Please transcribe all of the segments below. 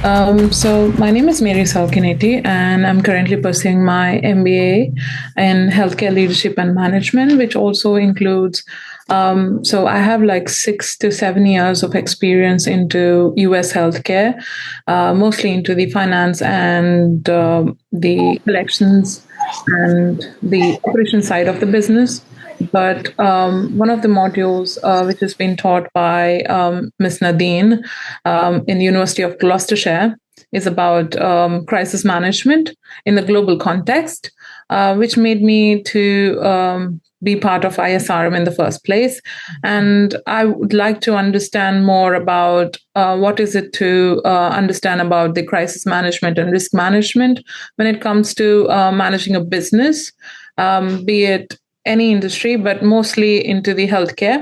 So my name is Mary Salkineti, and I'm currently pursuing my MBA in healthcare leadership and management, which also includes. So I have like 6 to 7 years of experience into U.S. healthcare, mostly into the finance and the collections and the operation side of the business. But one of the modules which has been taught by Ms. Nadine in the University of Gloucestershire is about crisis management in the global context, which made me to be part of ISRM in the first place. And I would like to understand more about what is it to understand about the crisis management and risk management when it comes to managing a business, be it any industry, but mostly into the healthcare,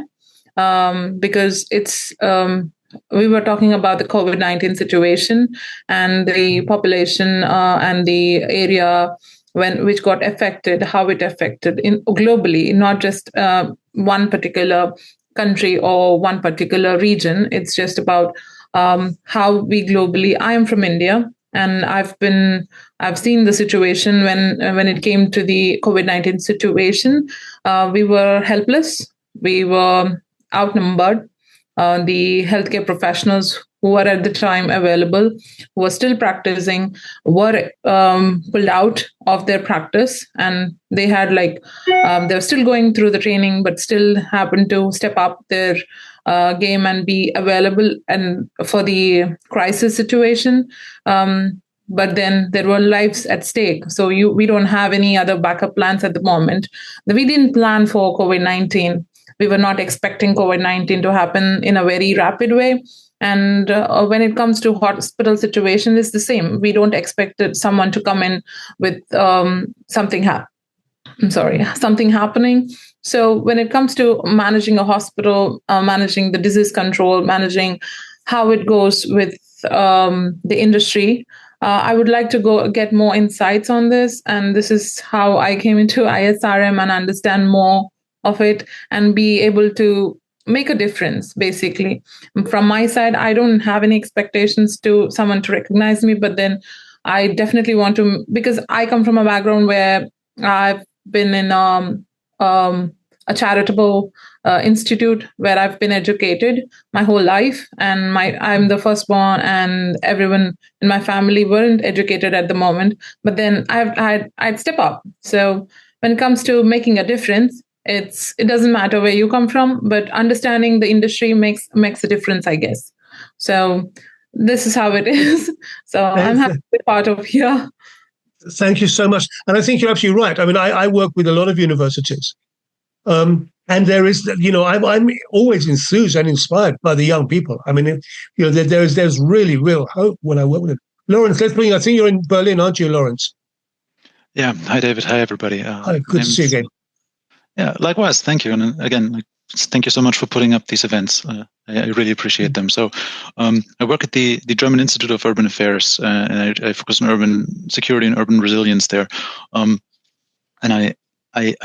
because it's we were talking about the COVID-19 situation and the population and the area which got affected, how it affected in globally, not just one particular country or one particular region. It's just about how we globally. I am from India, and I've seen the situation when it came to the COVID-19 situation. We were helpless. We were outnumbered. The healthcare professionals who were at the time available, who were still practicing, were pulled out of their practice, and they had they were still going through the training, but still happened to step up their game and be available and for the crisis situation. But then there were lives at stake. So we don't have any other backup plans at the moment. We didn't plan for COVID-19. We were not expecting COVID-19 to happen in a very rapid way. And when it comes to hospital situation, it's the same. We don't expect someone to come in with something happening. So when it comes to managing a hospital, managing the disease control, managing how it goes with the industry, I would like to get more insights on this. And this is how I came into ISRM and understand more of it and be able to make a difference. Basically, from my side, I don't have any expectations to someone to recognize me, but then I definitely want to, because I come from a background where I've been in a charitable institute where I've been educated my whole life, and I'm the firstborn, and everyone in my family weren't educated at the moment. But then I'd step up. So when it comes to making a difference, it doesn't matter where you come from, but understanding the industry makes a difference, I guess. So this is how it is. So I'm happy to be part of here. Thank you so much. And I think you're absolutely right. I mean, I work with a lot of universities. And there is, I'm always enthused and inspired by the young people. I mean, there's really real hope when I work with them. Lawrence, I think you're in Berlin, aren't you, Lawrence? Yeah. Hi, David. Hi, everybody. Hi, good to see you again. Yeah, likewise. Thank you. And again, thank you so much for putting up these events. I really appreciate them. So I work at the German Institute of Urban Affairs, and I focus on urban security and urban resilience there. And I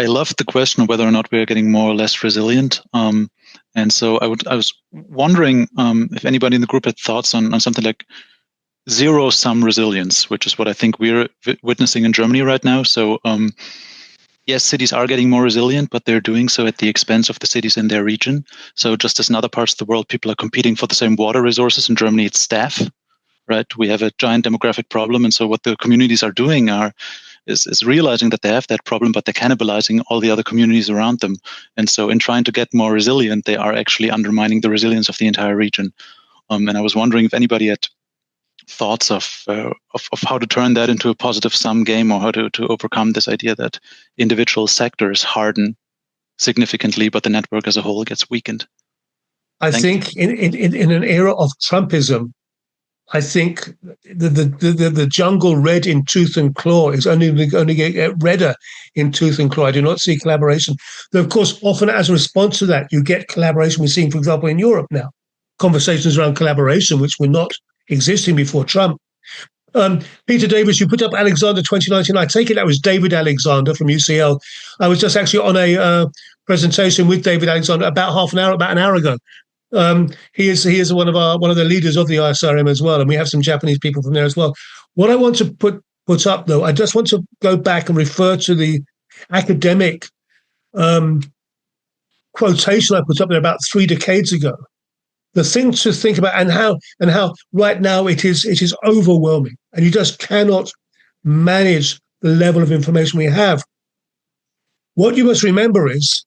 love the question of whether or not we are getting more or less resilient. And so I was wondering if anybody in the group had thoughts on something like zero-sum resilience, which is what I think we're witnessing in Germany right now. So yes, cities are getting more resilient, but they're doing so at the expense of the cities in their region. So just as in other parts of the world, people are competing for the same water resources. In Germany, it's staff, right? We have a giant demographic problem. And so what the communities are doing is realizing that they have that problem, but they're cannibalizing all the other communities around them. And so in trying to get more resilient, they are actually undermining the resilience of the entire region. And I was wondering if anybody had thoughts of how to turn that into a positive sum game, or how to overcome this idea that individual sectors harden significantly, but the network as a whole gets weakened. I think in an era of Trumpism, I think the jungle red in tooth and claw is only going to get redder in tooth and claw. I do not see collaboration. Though, of course, often as a response to that, you get collaboration. We're seeing, for example, in Europe now, conversations around collaboration, which were not existing before Trump. Peter Davis, you put up Alexander 2019. I take it that was David Alexander from UCL. I was just actually on a presentation with David Alexander about an hour ago. He is one of the leaders of the ISRM as well, and we have some Japanese people from there as well. What I want to put up, though, I just want to go back and refer to the academic quotation I put up there about 3 decades ago. The thing to think about, and how right now it is overwhelming, and you just cannot manage the level of information we have. What you must remember is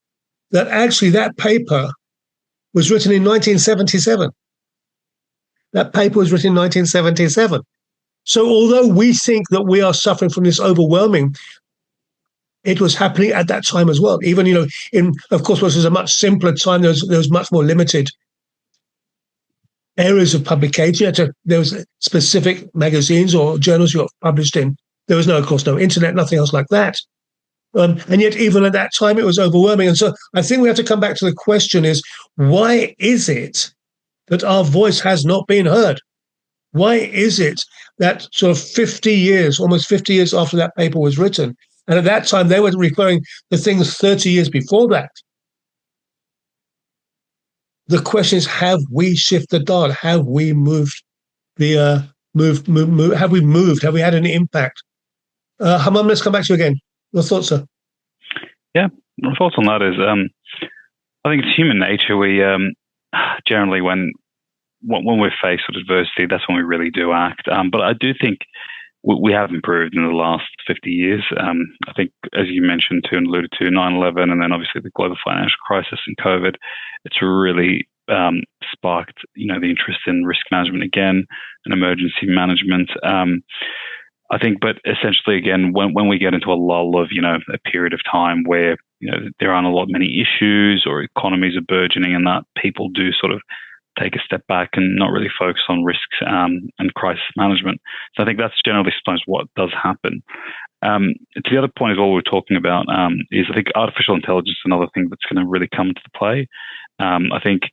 that actually that paper was written in 1977. That paper was written in 1977. So although we think that we are suffering from this overwhelming, it was happening at that time as well. Even, of course, this was a much simpler time. There was much more limited areas of publication. There was specific magazines or journals you got published in. There was of course, no internet, nothing else like that. And yet, even at that time, it was overwhelming. And so I think we have to come back to the question is, why is it that our voice has not been heard? Why is it that sort of 50 years, almost 50 years after that paper was written, and at that time they were referring to things 30 years before that? The question is, have we shifted the dial? Have we moved have we moved? Have we had any impact? Hamam, let's come back to you again. Your thoughts, sir? Yeah, my thoughts on that is, I think it's human nature. We generally, when we're faced with adversity, that's when we really do act. But I do think we have improved in the last 50 years. I think, as you mentioned too and alluded to, 9/11, and then obviously the global financial crisis and COVID, it's really sparked, the interest in risk management again and emergency management. I think, but essentially, again, when we get into a lull of, a period of time where, there aren't many issues or economies are burgeoning, and that people do sort of take a step back and not really focus on risks and crisis management. So I think that's generally sometimes what does happen. To the other point is what we're talking about is, I think, artificial intelligence is another thing that's going to really come into play. I think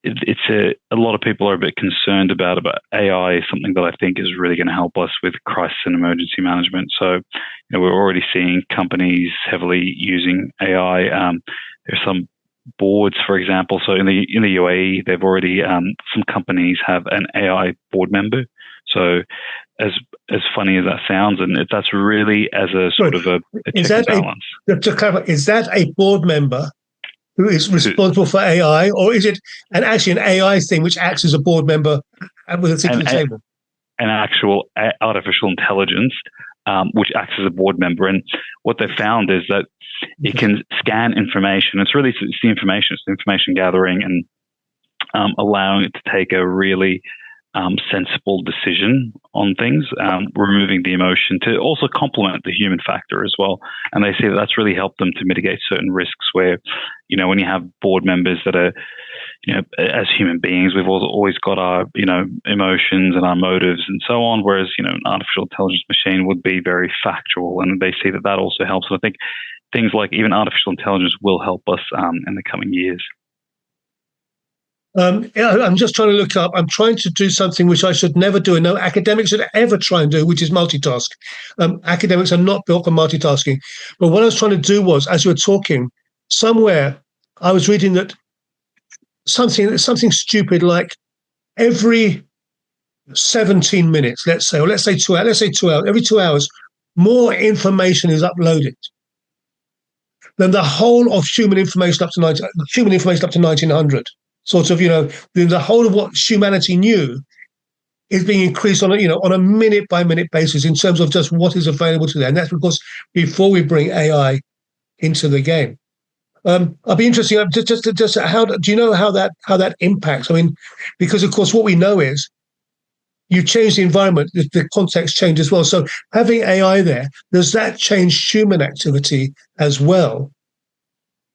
it's a lot of people are a bit concerned about AI is something that I think is really going to help us with crisis and emergency management. So, we're already seeing companies heavily using AI. There's some boards, for example. So in the UAE, they've already some companies have an AI board member. So as funny as that sounds, and that's really as a sort of a check and balance. To clarify, is that a board member who is responsible for AI, or is it actually an AI thing which acts as a board member with a seat at the table? An actual artificial intelligence which acts as a board member. And what they found is that it can scan information. It's the information gathering and allowing it to take a really sensible decision on things, removing the emotion to also complement the human factor as well. And they see that that's really helped them to mitigate certain risks where, when you have board members that are, as human beings, we've always got our, emotions and our motives and so on, whereas, an artificial intelligence machine would be very factual, and they see that also helps. And I think things like even artificial intelligence will help us in the coming years. I'm just trying to look up. I'm trying to do something which I should never do, and no academic should ever try and do, which is multitask. Academics are not built for multitasking. But what I was trying to do was, as you were talking, somewhere I was reading that something stupid like every 17 minutes, let's say 2 hours, every 2 hours, more information is uploaded than the whole of human information up to 1900. Sort of, the whole of what humanity knew is being increased on a minute by minute basis in terms of just what is available to them. And that's because before we bring AI into the game. I'll be interested. Just how do you know how that impacts? I mean, because of course what we know is you change the environment, the context changes as well. So having AI there, does that change human activity as well?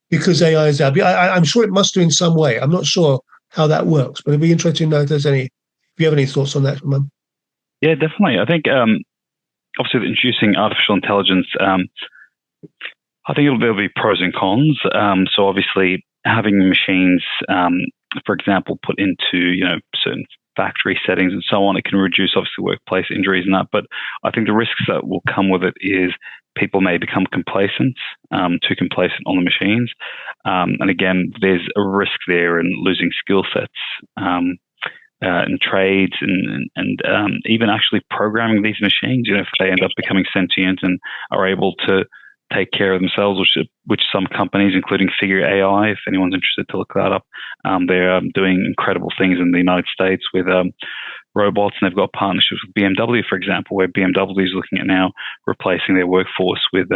Because AI is there. I'm sure it must do in some way. I'm not sure how that works, but it'd be interesting to know if you have any thoughts on that, Ramon. Yeah, definitely. I think obviously introducing artificial intelligence, I think there'll be pros and cons. So obviously having machines, for example, put into certain factory settings and so on, it can reduce obviously workplace injuries and that. But I think the risks that will come with it is people may become complacent, too complacent on the machines. And again, there's a risk there in losing skill sets and trades and even actually programming these machines. If they end up becoming sentient and are able to take care of themselves, which some companies, including Figure AI, if anyone's interested to look that up, they're doing incredible things in the United States with robots, and they've got partnerships with BMW, for example, where BMW is looking at now replacing their workforce with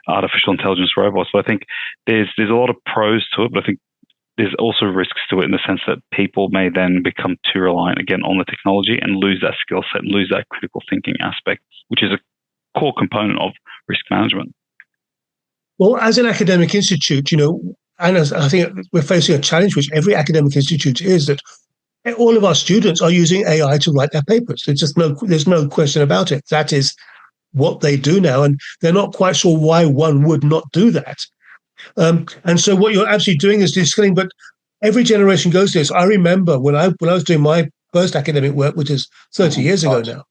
artificial intelligence robots. So I think there's a lot of pros to it, but I think there's also risks to it in the sense that people may then become too reliant again on the technology and lose that skill set and lose that critical thinking aspect, which is a core component of risk management. Well, as an academic institute, and as I think we're facing a challenge, which every academic institute is, that all of our students are using AI to write their papers. There's no question about it. That is what they do now, and they're not quite sure why one would not do that. And so what you're actually doing is de-skilling, but every generation goes through this. I remember when I was doing my first academic work, which is 30 years ago now,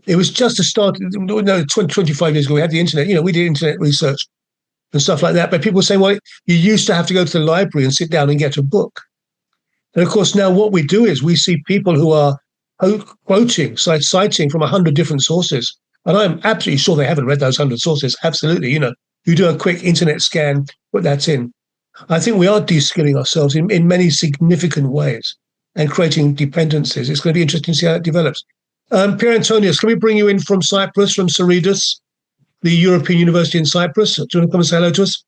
it was just a start. 25 years ago, we had the internet. We did internet research and stuff like that. But people were saying, well, you used to have to go to the library and sit down and get a book. And of course, now what we do is we see people who are citing from 100 different sources. And I'm absolutely sure they haven't read those 100 sources. Absolutely. You do a quick internet scan, put that in. I think we are de-skilling ourselves in many significant ways and creating dependencies. It's going to be interesting to see how it develops. Pierre Antonius, can we bring you in from Cyprus, from Saridas, the European University in Cyprus? Do you want to come and say hello to us?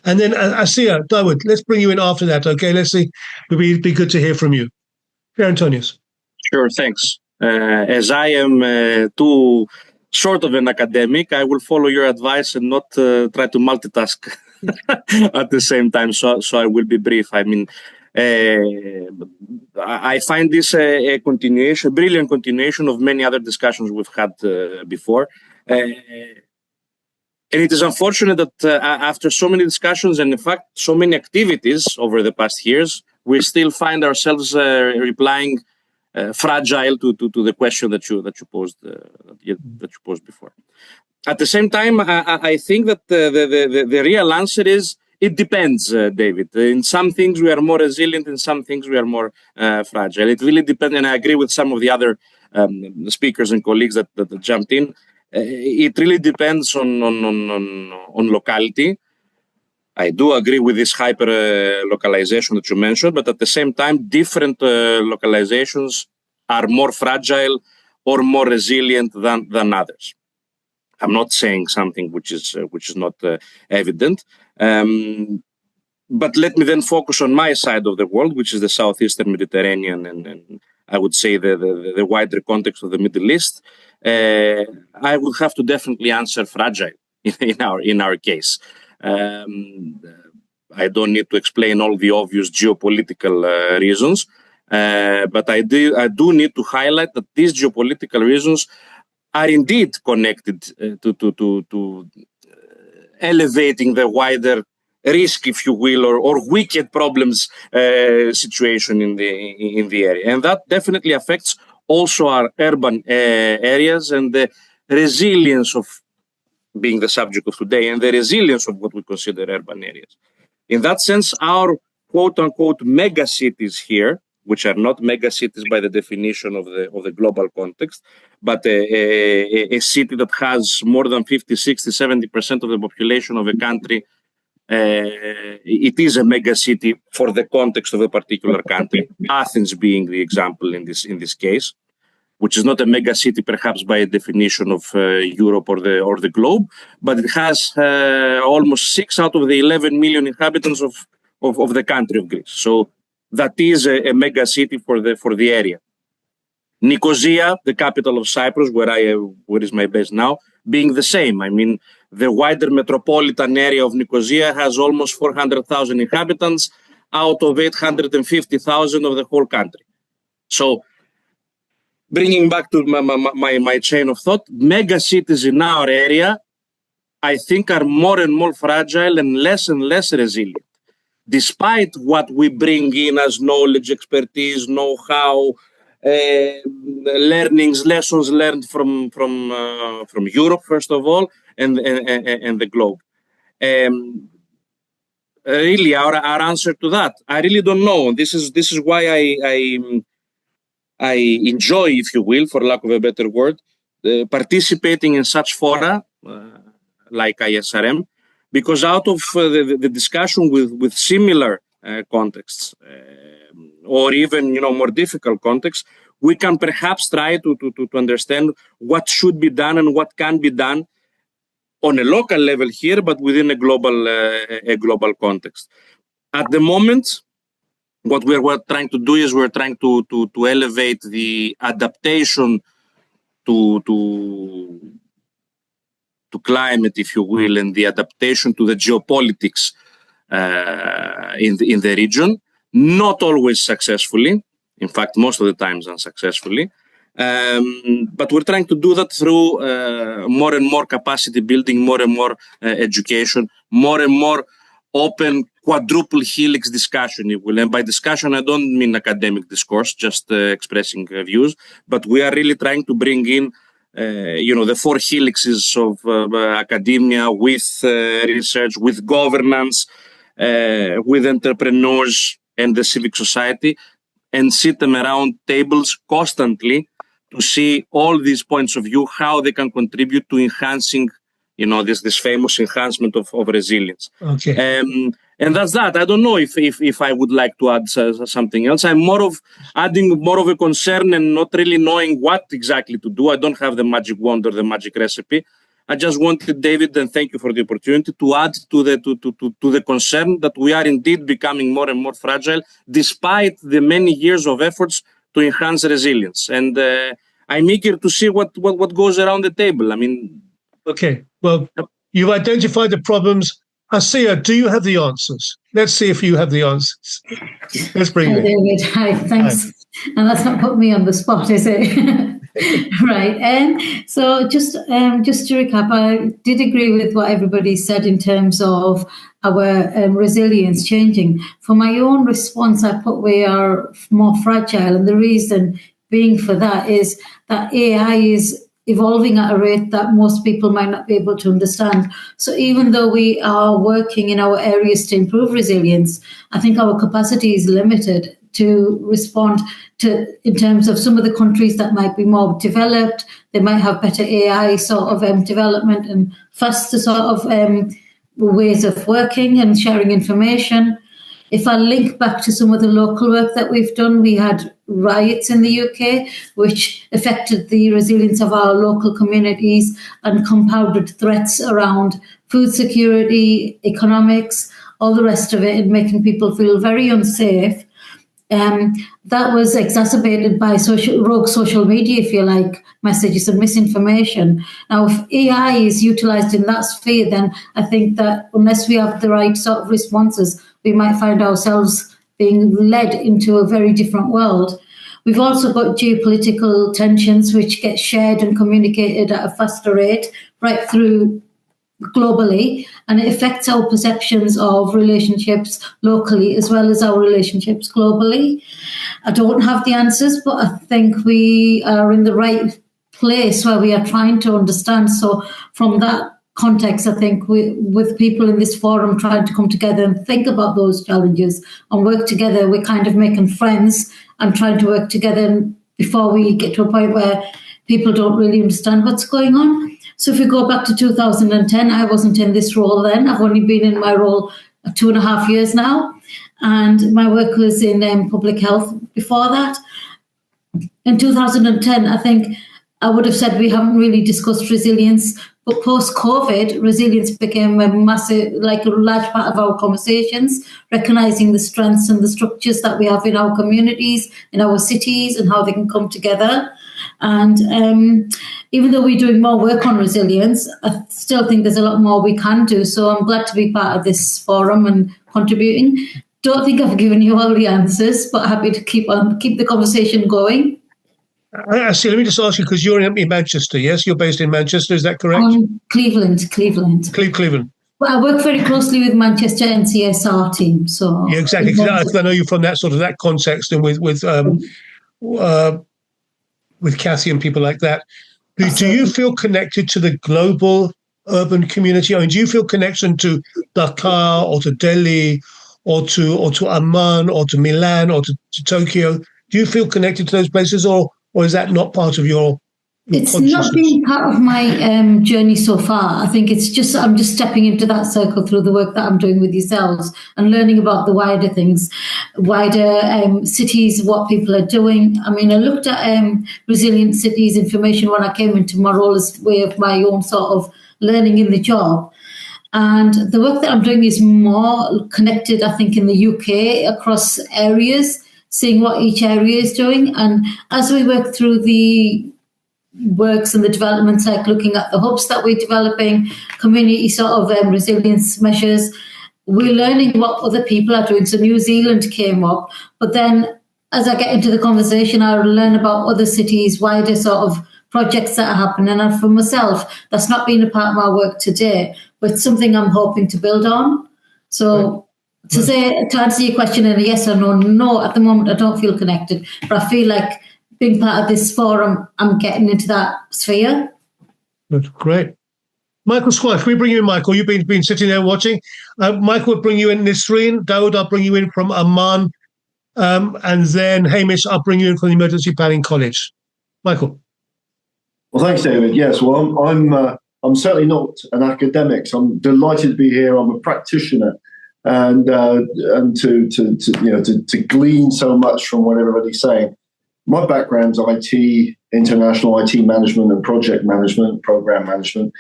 And then Asiya, Dawood, let's bring you in after that, okay? Let's see. It would be good to hear from you. Pierre Antonius. Sure, thanks. As I am too short of an academic, I will follow your advice and not try to multitask at the same time, so I will be brief. I mean, I find this a brilliant continuation of many other discussions we've had before. And it is unfortunate that after so many discussions and, in fact, so many activities over the past years, we still find ourselves replying fragile to the question that you posed before. At the same time, I think that the real answer is it depends, David. In some things we are more resilient, in some things we are more fragile. It really depends, and I agree with some of the other speakers and colleagues that jumped in. It really depends on locality. I do agree with this hyper localization that you mentioned, but at the same time, different localizations are more fragile or more resilient than others. I'm not saying something which is not evident, but let me then focus on my side of the world, which is the southeastern Mediterranean, and I would say the wider context of the Middle East. I would have to definitely answer fragile in our case. I don't need to explain all the obvious geopolitical reasons, but I do need to highlight that these geopolitical reasons are indeed connected to elevating the wider risk, if you will, or wicked problems situation in the area, and that definitely affects also our urban areas and the resilience of being the subject of today and the resilience of what we consider urban areas. In that sense, our quote-unquote mega cities here, which are not mega cities by the definition of the global context, but a city that has more than 50, 60, 70% of the population of a country, it is a mega city for the context of a particular country, Athens being the example in this case, which is not a mega city perhaps by definition of Europe or the globe, but it has almost 6 out of the 11 million inhabitants of the country of Greece. So that is a mega city for the area. Nicosia, the capital of Cyprus, where is my base now, being the same. I mean, the wider metropolitan area of Nicosia has almost 400,000 inhabitants out of 850,000 of the whole country. So, bringing back to my chain of thought, mega cities in our area, I think, are more and more fragile and less resilient. Despite what we bring in as knowledge, expertise, know-how, lessons learned from Europe, first of all, and the globe. really our answer to that, I really don't know. This is why I enjoy, if you will, for lack of a better word, participating in such fora like ISRM, because out of the discussion with similar contexts, or even more difficult contexts, we can perhaps try to understand what should be done and what can be done on a local level here, but within a global context. At the moment, what we're trying to do is we're trying to elevate the adaptation to climate, if you will, and the adaptation to the geopolitics in the region. Not always successfully, in fact, most of the times unsuccessfully. But we're trying to do that through more and more capacity building, more and more education, more and more open quadruple helix discussion, if you will. And by discussion, I don't mean academic discourse, just expressing views, but we are really trying to bring in the four helixes of academia with research, with governance, with entrepreneurs and the civic society, and sit them around tables constantly to see all these points of view, how they can contribute to enhancing, this famous enhancement of resilience. Okay. And that's that. I don't know if I would like to add something else. I'm more of adding more of a concern and not really knowing what exactly to do. I don't have the magic wand or the magic recipe. I just wanted, David, and thank you for the opportunity, to add to the concern that we are indeed becoming more and more fragile, despite the many years of efforts to enhance resilience. And I'm eager to see what goes around the table. I mean, okay. Well, you've identified the problems. Asiya, do you have the answers? Let's see if you have the answers. Let's bring it. David. Hi, thanks. Hi. And that's not putting me on the spot, is it? Right. So just to recap, I did agree with what everybody said in terms of our resilience changing. For my own response, I put we are more fragile. And the reason being for that is that AI is evolving at a rate that most people might not be able to understand. So even though we are working in our areas to improve resilience, I think our capacity is limited to respond to, in terms of some of the countries that might be more developed, they might have better AI sort of development and faster sort of ways of working and sharing information. If I link back to some of the local work that we've done, we had riots in the UK, which affected the resilience of our local communities and compounded threats around food security, economics, all the rest of it, and making people feel very unsafe. That was exacerbated by rogue social media, if you like, messages and misinformation. Now, if AI is utilised in that sphere, then I think that unless we have the right sort of responses, we might find ourselves being led into a very different world. We've also got geopolitical tensions, which get shared and communicated at a faster rate right through globally, and it affects our perceptions of relationships locally as well as our relationships globally. I don't have the answers, but I think we are in the right place where we are trying to understand. So from that context, I think with people in this forum trying to come together and think about those challenges and work together, we're kind of making friends and trying to work together before we get to a point where people don't really understand what's going on. So if we go back to 2010, I wasn't in this role then. I've only been in my role 2.5 years now. And my work was in public health before that. In 2010, I think I would have said we haven't really discussed resilience. But post-COVID, resilience became a large part of our conversations, recognising the strengths and the structures that we have in our communities, in our cities, and how they can come together. And even though we're doing more work on resilience, I still think there's a lot more we can do. So I'm glad to be part of this forum and contributing. Don't think I've given you all the answers, but happy to keep the conversation going. Actually, let me just ask you, because you're in Manchester, yes? You're based in Manchester, is that correct? Cleveland. Cleveland. Well, I work very closely with Manchester NCSR team. So yeah, exactly. I know you from that context, and with Kathy and people like that. Do you feel connected to the global urban community? I mean, do you feel connection to Dhaka or to Delhi or to Amman or to Milan or to Tokyo? Do you feel connected to those places, or is that not part of your it's not been part of my journey so far. I think I'm just stepping into that circle through the work that I'm doing with yourselves and learning about the wider things, wider cities, what people are doing. I mean, I looked at resilient cities information when I came into my role as way of my own sort of learning in the job. And the work that I'm doing is more connected, I think, in the UK across areas, seeing what each area is doing. And as we work through the works and the developments, like looking at the hubs that we're developing, community sort of resilience measures, we're learning what other people are doing. So New Zealand came up, but then as I get into the conversation, I learn about other cities, wider sort of projects that are happening. And for myself, that's not been a part of my work today, but it's something I'm hoping to build on. So to answer your question in a yes or no, at the moment I don't feel connected, but I feel like being part of this forum, I'm getting into that sphere. That's great. Michael Squire, can we bring you in, Michael? You've been sitting there watching. Michael will bring you in, Nisreen. Dawood, I'll bring you in from Amman. And then Hamish, I'll bring you in from the Emergency Planning College. Michael. Well, thanks, David. Yes, well, I'm certainly not an academic. So I'm delighted to be here. I'm a practitioner, and to glean so much from what everybody's saying. My background's IT, international IT management and project management, program management,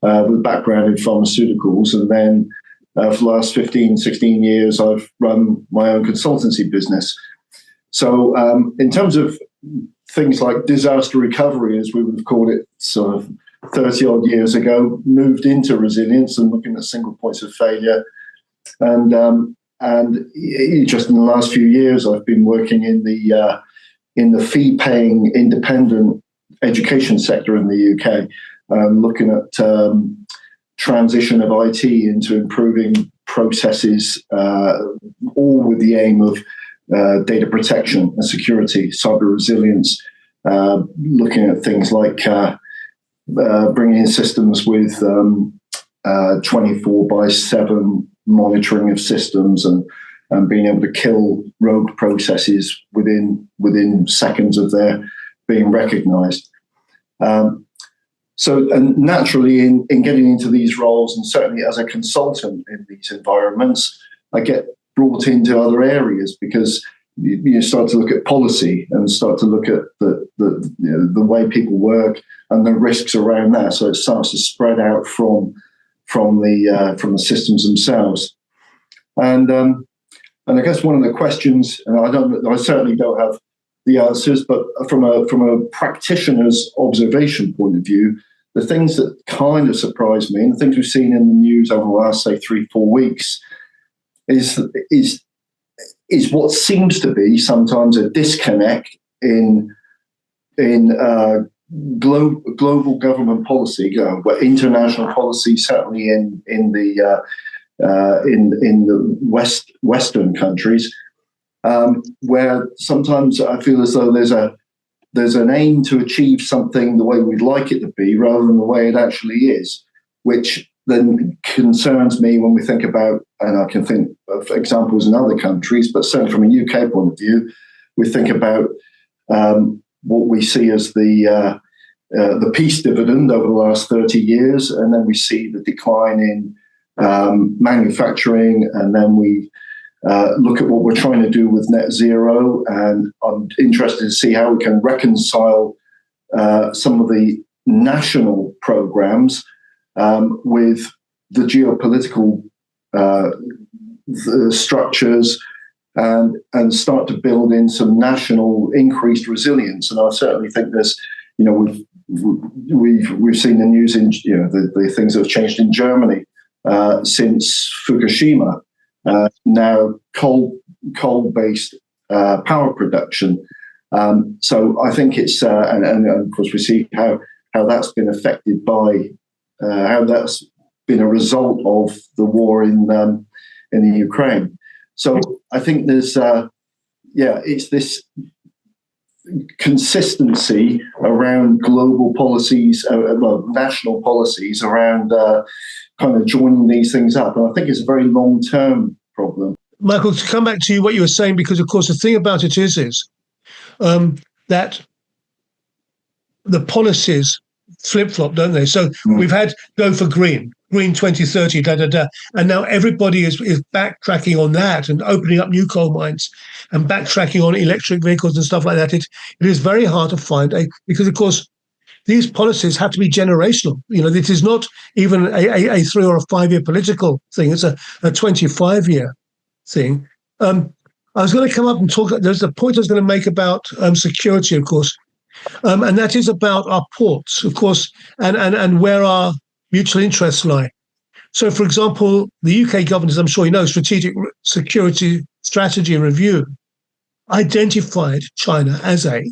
with background in pharmaceuticals. And then for the last 15, 16 years, I've run my own consultancy business. So in terms of things like disaster recovery, as we would have called it sort of 30 odd years ago, moved into resilience and looking at single points of failure. And just in the last few years, I've been working in the fee-paying independent education sector in the UK, looking at transition of IT into improving processes, all with the aim of data protection and security, cyber resilience, looking at things like bringing in systems with 24/7 monitoring of systems and being able to kill rogue processes within seconds of their being recognized. And naturally, in getting into these roles, and certainly as a consultant in these environments, I get brought into other areas because you start to look at policy and start to look at the way people work and the risks around that. So it starts to spread out from the systems themselves. And I guess one of the questions, and I certainly don't have the answers, but from a practitioner's observation point of view, the things that kind of surprised me, and the things we've seen in the news over the last, say, 3-4 weeks, is what seems to be sometimes a disconnect in global government policy, but international policy, certainly in the Western countries, where sometimes I feel as though there's an aim to achieve something the way we'd like it to be rather than the way it actually is, which then concerns me when we think about, and I can think of examples in other countries, but certainly from a UK point of view, we think about what we see as the peace dividend over the last 30 years, and then we see the decline in manufacturing, and then we look at what we're trying to do with net zero, and I'm interested to see how we can reconcile some of the national programs with the geopolitical structures and start to build in some national increased resilience. And I certainly think there's, we've seen the news in the things that have changed in Germany since Fukushima. Now coal-based power production. So I think it's and of course we see how that's been affected by how that's been a result of the war in the Ukraine. So I think there's it's this consistency around global policies, national policies around kind of joining these things up. And I think it's a very long-term problem. Michael, to come back to you, what you were saying, because of course the thing about it is that the policies flip-flop, don't they? So we've had go for green 2030, and now everybody is backtracking on that and opening up new coal mines and backtracking on electric vehicles and stuff like that. It is very hard to find because of course these policies have to be generational. It is not even a 3 or a 5 year political thing. It's a 25-year thing. I was going to come up and talk. There's a point I was going to make about security, of course. And that is about our ports, of course, and where our mutual interests lie. So, for example, the UK government, as I'm sure you know, Strategic Security Strategy Review, identified China as a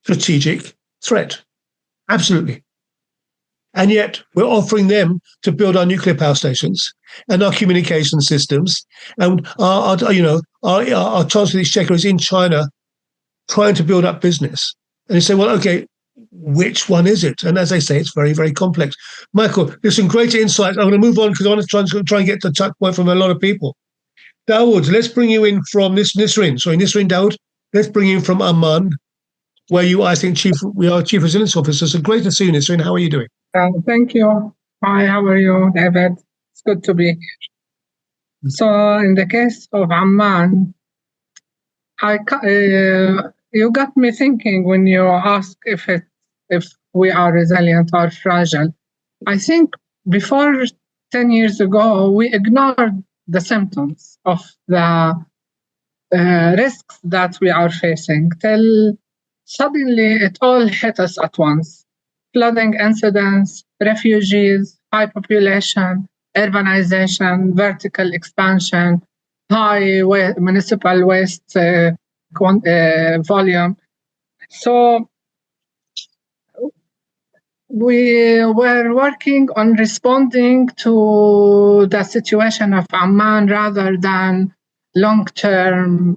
strategic threat. Absolutely. And yet we're offering them to build our nuclear power stations and our communication systems. And our Chancellor of the Exchequer is in China trying to build up business. And you say, well, okay, which one is it? And as I say, it's very, very complex. Michael, there's some great insights. I'm going to move on because I want to try and get the touch point from a lot of people. Dawood, let's bring you in from Nisrin Dawood. Let's bring you in from Amman, where you, I think, Chief Resilience Officer. So great to see you, Nisrin. How are you doing? Thank you. Hi, how are you, David? It's good to be here. So in the case of Amman, you got me thinking when you asked if we are resilient or fragile. I think before 10 years ago, we ignored the symptoms of the risks that we are facing till suddenly it all hit us at once. Flooding incidents, refugees, high population, urbanization, vertical expansion, high municipal waste volume. So we were working on responding to the situation of Amman rather than long-term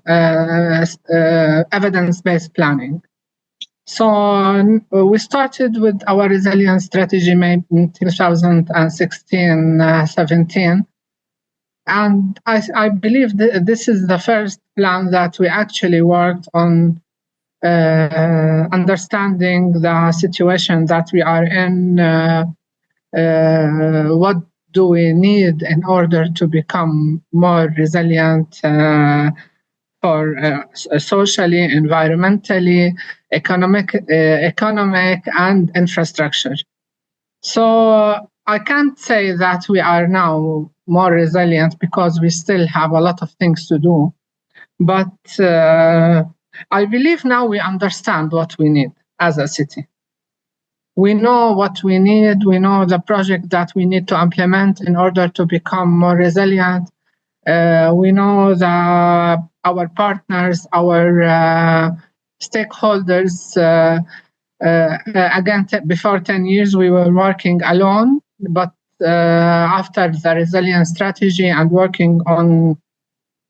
evidence-based planning. So we started with our resilience strategy maybe in 2016-17. And I believe this is the first plan that we actually worked on understanding the situation that we are in, what do we need in order to become more resilient for socially, environmentally, economic and infrastructure. So I can't say that we are now more resilient because we still have a lot of things to do. But I believe now we understand what we need as a city. We know what we need. We know the project that we need to implement in order to become more resilient. We know our partners, our stakeholders. Again, before 10 years, we were working alone, but after the resilience strategy and working on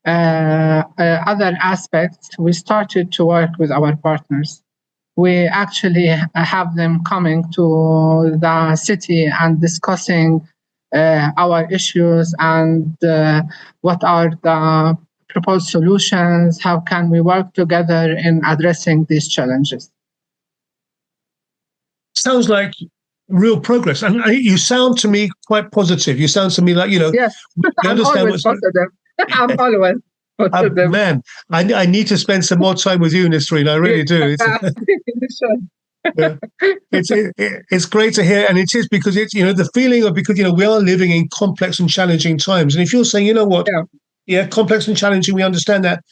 other aspects, we started to work with our partners. We actually have them coming to the city and discussing our issues and what are the proposed solutions, how can we work together in addressing these challenges. Sounds like real progress. And you sound to me quite positive. You sound to me like, yes, I'm always positive. I'm always positive. Man, I need to spend some more time with you, Nisrin. I really do. It's great to hear. And it is because it's, the feeling of, because, we are living in complex and challenging times. And if you're saying, complex and challenging, we understand that,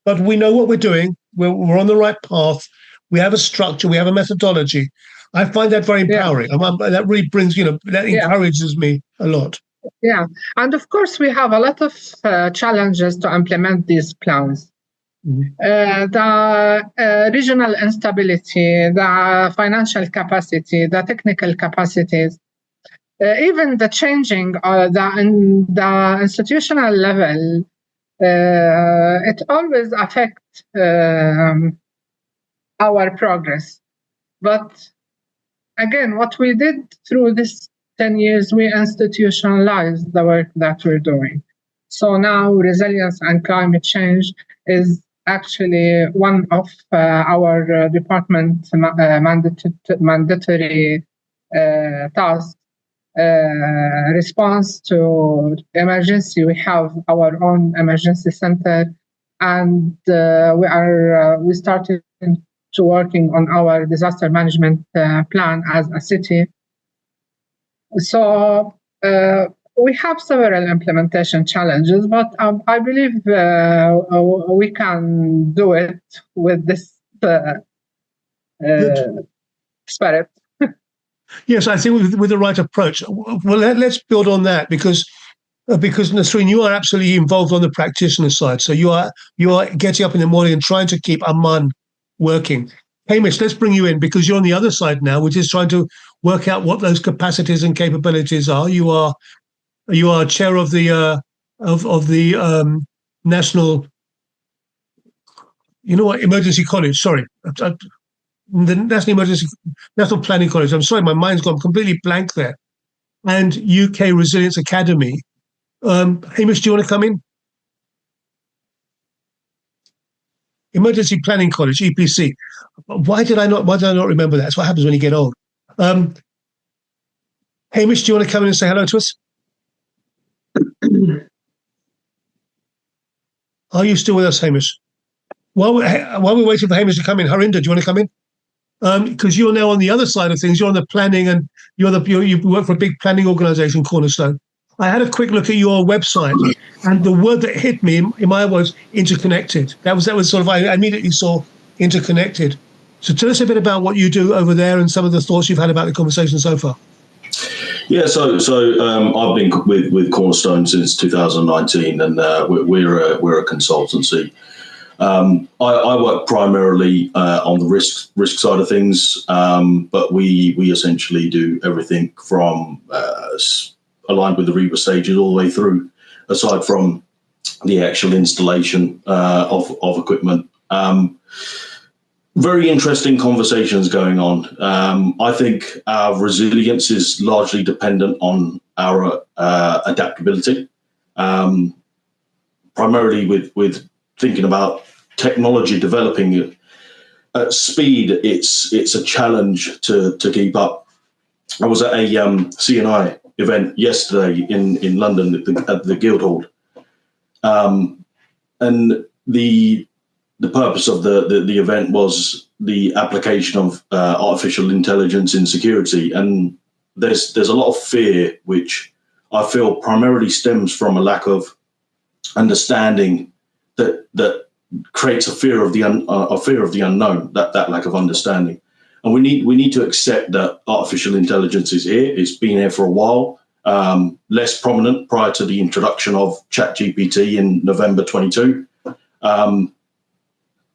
but we know what we're doing. We're on the right path. We have a structure. We have a methodology. I find that very empowering. That really brings, that encourages me a lot. Yeah. And of course, we have a lot of challenges to implement these plans. Mm-hmm. The regional instability, the financial capacity, the technical capacities, even the changing the institutional level, it always affects our progress. But again, what we did through this 10 years, we institutionalized the work that we're doing. So now resilience and climate change is actually one of our department mandatory tasks. Response to emergency, we have our own emergency center, and we started to working on our disaster management plan as a city. So we have several implementation challenges, but I believe we can do it with this spirit. Yes, I think with the right approach. Well, let's build on that because Nasreen, you are absolutely involved on the practitioner side. So you are getting up in the morning and trying to keep Amman working. Hamish, let's bring you in because you're on the other side now, which is trying to work out what those capacities and capabilities are. You are chair of the national, emergency college. Sorry. The National Planning College. I'm sorry, my mind's gone completely blank there. And UK Resilience Academy. Hamish, do you want to come in? Emergency Planning College, EPC. Why did I not remember that? That's what happens when you get old. Hamish, do you want to come in and say hello to us? Are you still with us, Hamish? While we're waiting for Hamish to come in, Harinder, do you want to come in? Because you're now on the other side of things. You're on the planning, and you work for a big planning organisation, Cornerstone. I had a quick look at your website, and the word that hit me in my was interconnected. That was sort of, I immediately saw interconnected. So tell us a bit about what you do over there and some of the thoughts you've had about the conversation so far. Yeah, so I've been with Cornerstone since 2019, and we're a consultancy. I work primarily on the risk side of things, but we essentially do everything from aligned with the REBA stages all the way through, aside from the actual installation of equipment. Very interesting conversations going on. I think our resilience is largely dependent on our adaptability, primarily with thinking about technology developing at speed. It's a challenge to keep up. I was at a CNI event yesterday in London at the Guildhall, and the purpose of the event was the application of artificial intelligence in security, and there's a lot of fear which I feel primarily stems from a lack of understanding that creates a fear of the unknown, that lack of understanding. And we need to accept that artificial intelligence is here. It's been here for a while, less prominent prior to the introduction of ChatGPT in November 22.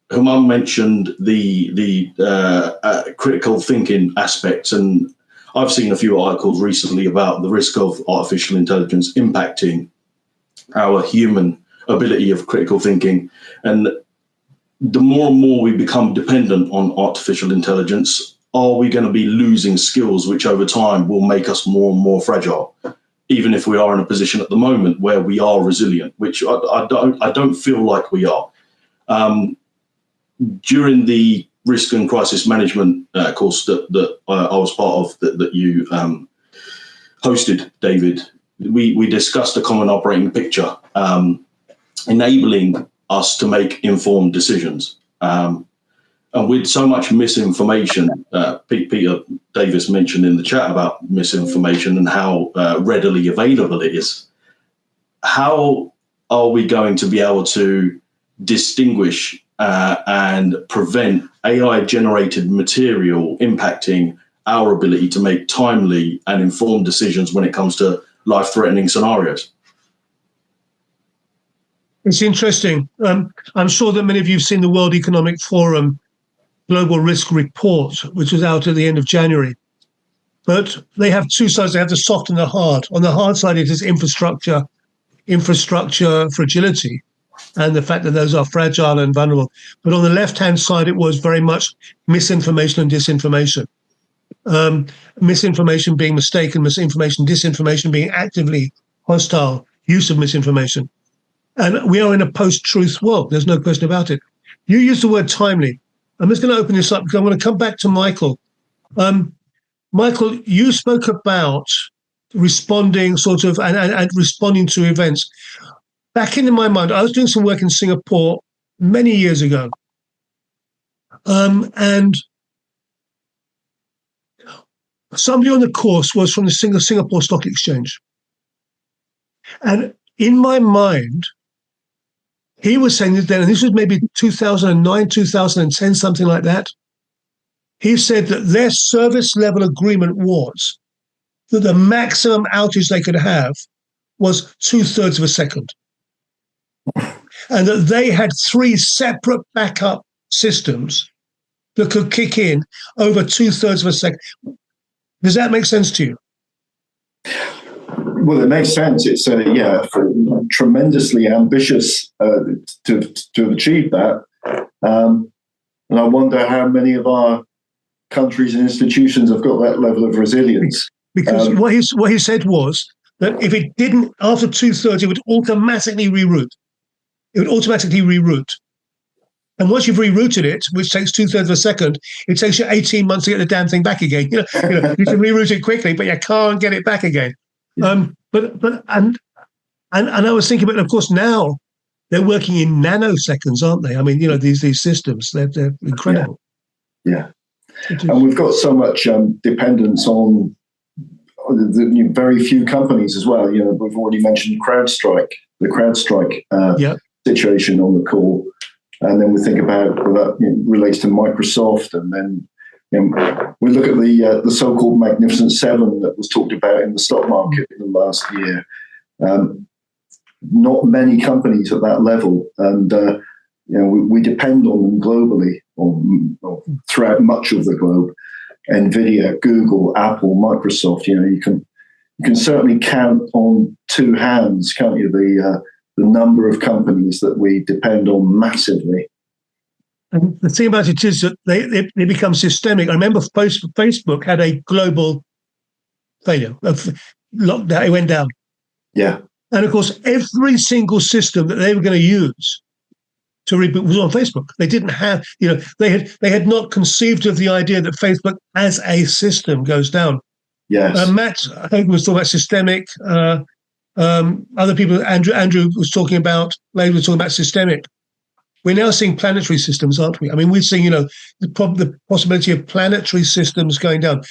Humam mentioned the critical thinking aspects, and I've seen a few articles recently about the risk of artificial intelligence impacting our human ability of critical thinking. And the more and more we become dependent on artificial intelligence, are we going to be losing skills which over time will make us more and more fragile, even if we are in a position at the moment where we are resilient, which I don't feel like we are. During the risk and crisis management course that I was part of, that you hosted, David, we discussed a common operating picture, enabling us to make informed decisions. And with so much misinformation, Peter Davis mentioned in the chat about misinformation and how readily available it is. How are we going to be able to distinguish and prevent AI-generated material impacting our ability to make timely and informed decisions when it comes to life-threatening scenarios? It's interesting. I'm sure that many of you have seen the World Economic Forum Global Risk Report, which was out at the end of January. But they have two sides. They have the soft and the hard. On the hard side, it is infrastructure fragility. and the fact that those are fragile and vulnerable. But on the left-hand side, it was very much misinformation and disinformation. Misinformation being mistaken, misinformation, disinformation being actively hostile use of misinformation. And we are in a post-truth world. There's no question about it. You used the word timely. I'm just going to open this up because I want to come back to Michael. Michael, you spoke about responding and responding to events. Back in my mind, I was doing some work in Singapore many years ago. And somebody on the course was from the Singapore Stock Exchange. And in my mind, he was saying that then, and this was maybe 2009, 2010, something like that. He said that their service level agreement was that the maximum outage they could have was 2/3 of a second. And that they had 3 separate backup systems that could kick in over 2/3 of a second. Does that make sense to you? Well, it makes sense. It's tremendously ambitious to achieve that. And I wonder how many of our countries and institutions have got that level of resilience. Because what he said was that if it didn't, after 2/3, it would automatically reroute. It would automatically reroute. And once you've rerouted it, which takes 2/3 of a second, it takes you 18 months to get the damn thing back again. You can reroute it quickly, but you can't get it back again. But I was thinking, but of course now they're working in nanoseconds, aren't they? I mean, these systems, they're incredible. Yeah. And we've got so much dependence on the very few companies as well. We've already mentioned the CrowdStrike situation on the call. And then we think about that relates to Microsoft, and then we look at the so-called Magnificent Seven that was talked about in the stock market in the last year. Not many companies at that level, and we depend on them globally, or throughout much of the globe. Nvidia, Google, Apple, Microsoft. You can certainly count on 2 hands, can't you? The number of companies that we depend on massively. And the thing about it is that they become systemic. I remember Facebook had a global failure of lockdown. It went down. Yeah. And of course, every single system that they were going to use to reboot was on Facebook. They didn't have, they had not conceived of the idea that Facebook as a system goes down. Yes. Matt, I think, was talking about systemic. Other people, Andrew was talking about, Larry was talking about systemic. We're now seeing planetary systems, aren't we? I mean, we're seeing, the possibility of planetary systems going down.